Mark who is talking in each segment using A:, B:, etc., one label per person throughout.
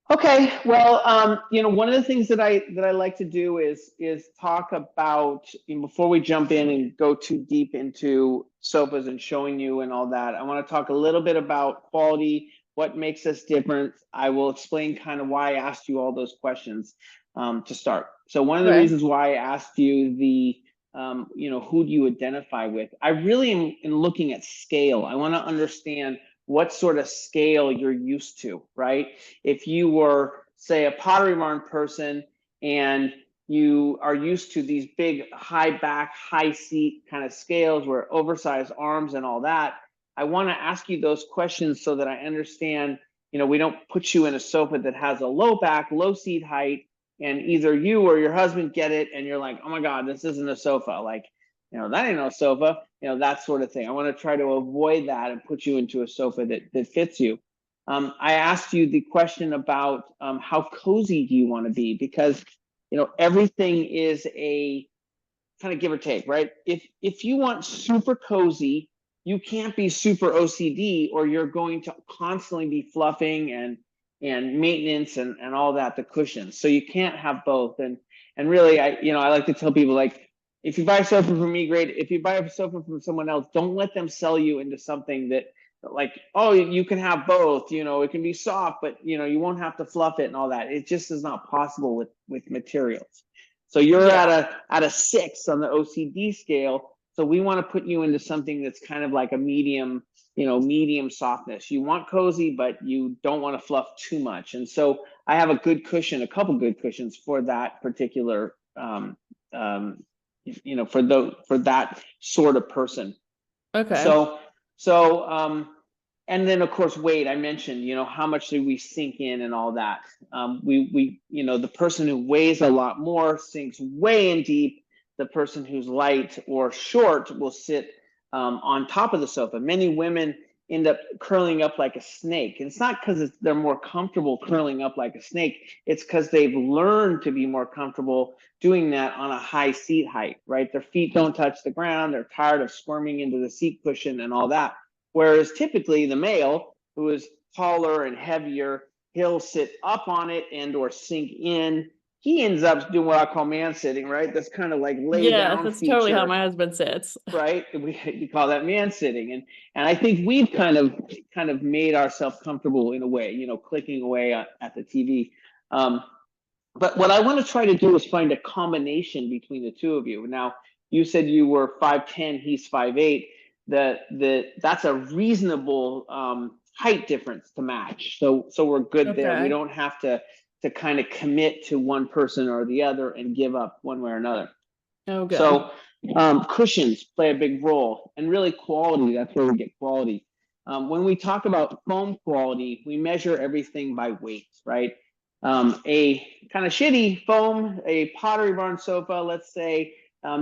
A: Okay, well, one of the things that I like to do is talk about, before we jump in and go too deep into sofas and showing you and all that. I want to talk a little bit about quality, what makes us different. I will explain kind of why I asked you all those questions to start. So one of the
B: Okay.
A: reasons why I asked you who do you identify with? I really am in looking at scale. I want to understand what sort of scale you're used to, right? If you were, say, a Pottery Barn person and you are used to these big high back, high seat kind of scales where oversized arms and all that, I want to ask you those questions so that I understand, we don't put you in a sofa that has a low back, low seat height, and either you or your husband get it and you're like, oh my God, this isn't a sofa. Like, that ain't no sofa, that sort of thing. I want to try to avoid that and put you into a sofa that fits you. I asked you the question about how cozy do you want to be, because everything is a kind of give or take, right? If you want super cozy, you can't be super OCD, or you're going to constantly be fluffing and maintenance and all that, the cushions. So you can't have both. And really, I like to tell people, like, if you buy a sofa from me, great. If you buy a sofa from someone else, don't let them sell you into something that, like, oh, you can have both. It can be soft, but you won't have to fluff it and all that. It just is not possible with materials. So you're
B: Yeah.
A: at a 6 on the OCD scale. So we want to put you into something that's kind of like a medium, medium softness. You want cozy, but you don't want to fluff too much. And so I have a good cushion, a couple good cushions for that particular, um, for that sort of person.
B: Okay.
A: So, so, and then of course, weight, I mentioned, how much do we sink in and all that. The person who weighs a lot more sinks way in deep. The person who's light or short will sit on top of the sofa. Many women end up curling up like a snake. And it's not because they're more comfortable curling up like a snake. It's because they've learned to be more comfortable doing that on a high seat height, right? Their feet don't touch the ground. They're tired of squirming into the seat cushion and all that. Whereas typically the male, who is taller and heavier, he'll sit up on it and or sink in. He ends up doing what I call man sitting, right? That's kind of like lay
B: Yes,
A: down
B: that's totally how
A: feature,
B: my husband sits.
A: right? We call that man sitting, and I think we've kind of made ourselves comfortable in a way, clicking away at the TV. Um, but what I want to try to do is find a combination between the two of you. Now, you said you were 5'10", he's 5'8". That's a reasonable height difference to match. So we're good there. We
B: Okay.
A: don't have to kind of commit to one person or the other and give up one way or another.
B: Oh, good.
A: So cushions play a big role, and really quality. That's where we get quality. When we talk about foam quality, we measure everything by weight, right? A kind of shitty foam, a Pottery Barn sofa, let's say,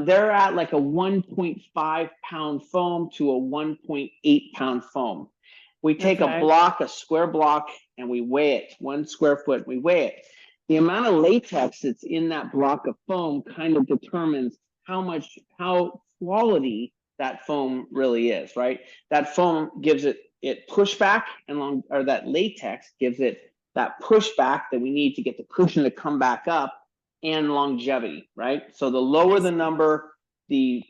A: they're at like a 1.5 pound foam to a 1.8 pound foam. We take
B: Okay.
A: a square block, and we weigh it, 1 square foot, we weigh it. The amount of latex that's in that block of foam kind of determines how quality that foam really is, right? That foam gives it pushback, or that latex gives it that pushback that we need to get the cushion to come back up, and longevity, right? So the
B: I
A: lower the
B: see.
A: number, the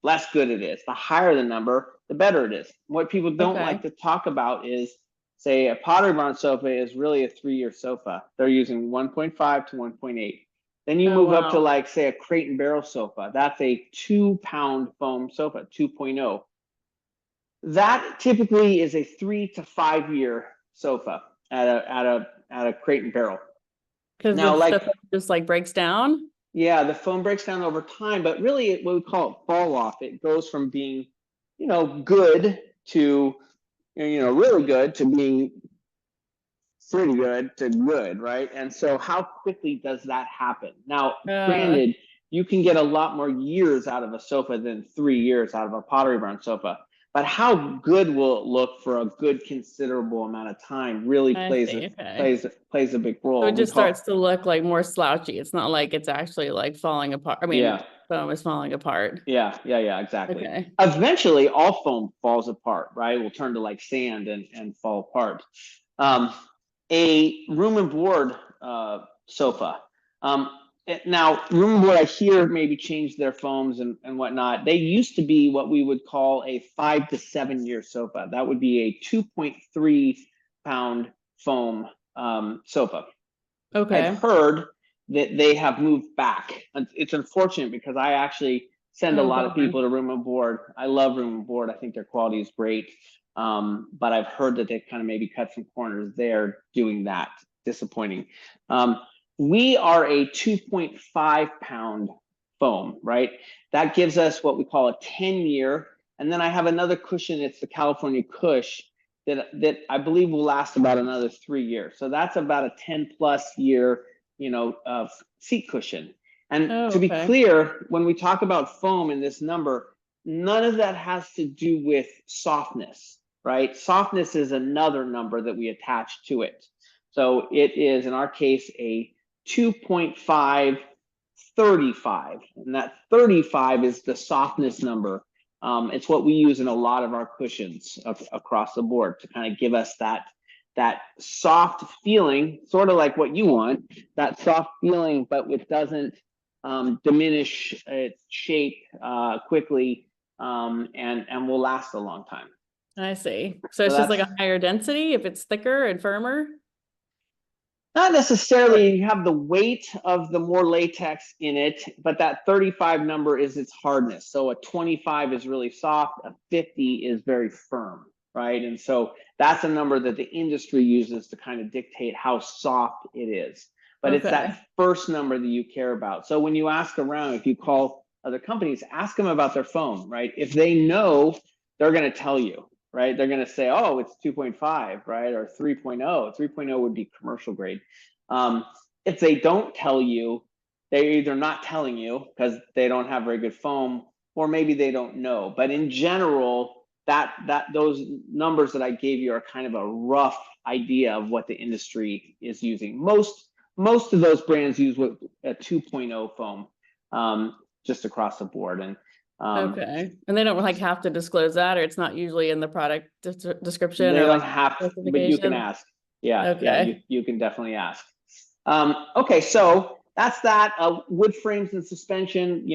A: less good it is. The higher the number, the better it is. What people don't like
B: Okay.
A: to talk about is, say, a Pottery Barn sofa is really a 3-year sofa. They're using 1.5 to 1.8. Then you
B: Oh,
A: move up to,
B: wow.
A: like, say, a Crate and Barrel sofa. That's a 2 pound foam sofa, 2.0. That typically is a 3 to 5 year sofa at a Crate and Barrel.
B: Because
A: Now,
B: the
A: like,
B: phone just like breaks down.
A: yeah, the foam breaks down over time, but really what we call it fall off. It goes from being, good to, really good to being pretty good to good, right? And so how quickly does that happen? Now,
B: Uh,
A: granted, you can get a lot more years out of a sofa than 3 years out of a Pottery Barn sofa, but how good will it look for a good considerable amount of time really
B: I
A: plays a
B: see. Okay.
A: plays a big
B: So
A: role.
B: it
A: We
B: just
A: call
B: starts to look like more slouchy. It's not like it's actually like falling apart. I mean,
A: yeah,
B: foam is falling apart.
A: yeah, exactly.
B: Okay.
A: Eventually, all foam falls apart, right? Will turn to like sand and fall apart. Um, a room and board sofa. Now, room and board, I hear maybe changed their foams and whatnot. They used to be what we would call a 5 to 7 year sofa. That would be a 2.3 pound foam sofa.
B: Okay.
A: I've heard that they have moved back. It's unfortunate because I actually send a
B: Oh,
A: lot of
B: bummer.
A: people to room and board. I love room and board. I think their quality is great. But I've heard that they've kind of maybe cut some corners there doing that. Disappointing. We are a 2.5 pound foam, right? That gives us what we call a 10 year. And then I have another cushion. It's the California Cush that I believe will last about another 3 years. So that's about a 10 plus year, seat cushion. And
B: Oh,
A: to be
B: okay.
A: clear, when we talk about foam in this number, none of that has to do with softness, right? Softness is another number that we attach to it. So it is, in our case, a 2.5 35, and that 35 is the softness number. It's what we use in a lot of our cushions across the board to kind of give us that soft feeling, sort of like what you want, that soft feeling, but it doesn't diminish its shape quickly, and will last a long time.
B: I see. So
A: So
B: it's just like
A: that's
B: a higher density if it's thicker and firmer?
A: not necessarily. You have the weight of the more latex in it, but that 35 number is its hardness. So a 25 is really soft, a 50 is very firm, right? And so that's a number that the industry uses to kind of dictate how soft it is. But it's
B: Okay.
A: that first number that you care about. So when you ask around, if you call other companies, ask them about their foam, right? If they know, they're going to tell you, right? They're going to say, oh, it's 2.5, right? Or 3.0. 3.0 would be commercial grade. If they don't tell you, they're either not telling you because they don't have very good foam, or maybe they don't know. But in general, those numbers that I gave you are kind of a rough idea of what the industry is using. Most of those brands use what a 2.0 foam, just across the board. And
B: Okay. And they don't like have to disclose that, or it's not usually in the product description
A: they
B: or
A: don't
B: like
A: have, but you can
B: specification?
A: ask. Yeah,
B: Okay.
A: you can definitely ask. Okay, so that's that. Wood frames and suspension,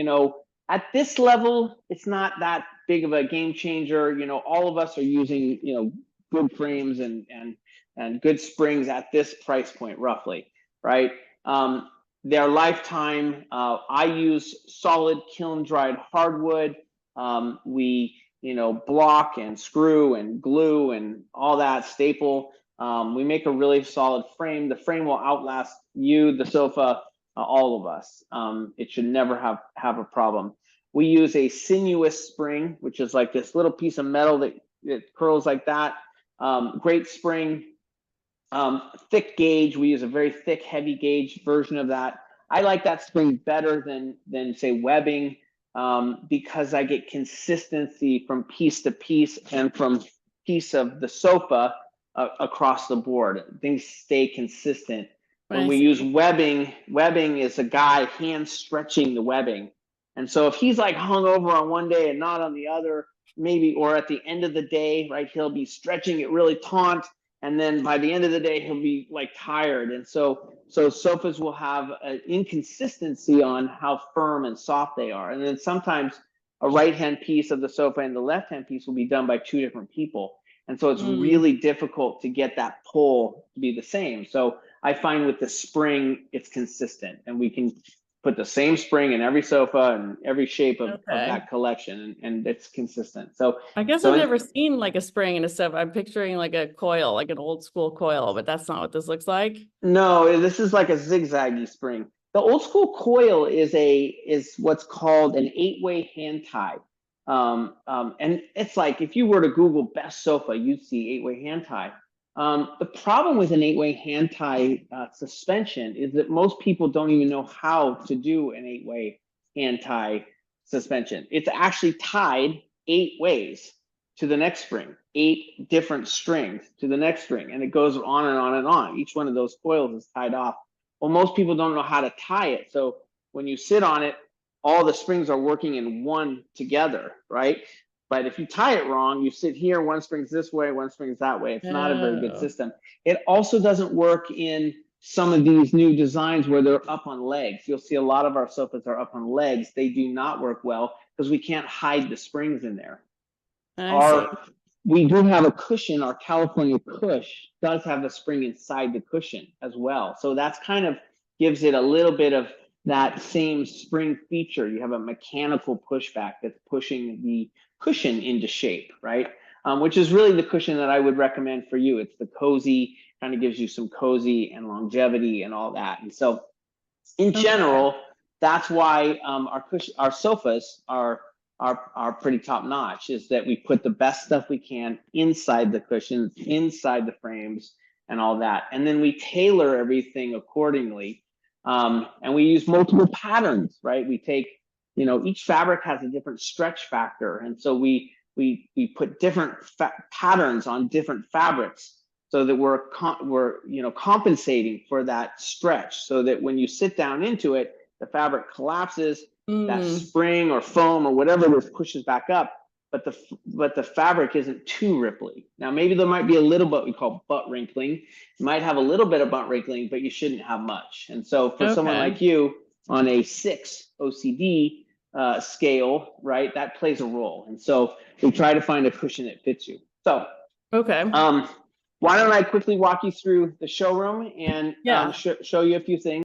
A: at this level, it's not that big of a game changer. All of us are using, good frames and good springs at this price point, roughly, right? Their lifetime, I use solid kiln dried hardwood. We, block and screw and glue and all that staple. We make a really solid frame. The frame will outlast you, the sofa, all of us. It should never have a problem. We use a sinuous spring, which is like this little piece of metal that curls like that. Great spring. Thick gauge. We use a very thick, heavy gauge version of that. I like that spring better than say webbing, because I get consistency from piece to piece and from piece of the sofa across the board. Things stay consistent. When
B: I
A: we use
B: see.
A: webbing is a guy hand stretching the webbing. And so if he's like hung over on one day and not on the other, maybe, or at the end of the day, right, he'll be stretching it really taut. And then by the end of the day, he'll be like tired. And so sofas will have an inconsistency on how firm and soft they are. And then sometimes a right-hand piece of the sofa and the left-hand piece will be done by two different people. And so it's really difficult to get that pull to be the same. So I find with the spring, it's consistent, and we can put the same spring in every sofa and every shape of that collection, and it's consistent. So
B: I guess I've never seen like a spring and a stuff. I'm picturing like a coil, like an old school coil, but that's not what this looks like.
A: No, this is like a zigzaggy spring. The old school coil is what's called an 8-way hand tie. And it's like if you were to Google best sofa, you'd see 8-way hand tie. The problem with an 8-way hand tie suspension is that most people don't even know how to do an 8-way hand tie suspension. It's actually tied 8 ways to the next string, 8 different strings to the next string, and it goes on and on and on. Each one of those coils is tied off. Well, most people don't know how to tie it. So when you sit on it, all the springs are working in one together, right? But if you tie it wrong, you sit here, one spring's this way, one spring's that way. It's not a very good
B: Oh.
A: system. It also doesn't work in some of these new designs where they're up on legs. You'll see a lot of our sofas are up on legs. They do not work well because we can't hide the springs in there.
B: I see.
A: We do have a cushion. Our California Cush does have a spring inside the cushion as well. So that's kind of gives it a little bit of that same spring feature. You have a mechanical pushback that's pushing the cushion into shape, right? Which is really the cushion that I would recommend for you. It's the cozy, kind of gives you some cozy and longevity and all that. And so in general, that's why our sofas are pretty top notch, is that we put the best stuff we can inside the cushions, inside the frames and all that. And then we tailor everything accordingly. And we use multiple patterns, right? We take, each fabric has a different stretch factor. And so we put different patterns on different fabrics so that we're compensating for that stretch, so that when you sit down into it, the fabric collapses, that spring or foam or whatever it is pushes back up, but the fabric isn't too ripply. Now, maybe there might be a little bit we call butt wrinkling. You might have a little bit of butt wrinkling, but you shouldn't have much. And so for someone like you on a 6 OCD scale, right, that plays a role. And so we try to find a cushion that fits you. So why don't I quickly walk you through the showroom and show you a few things.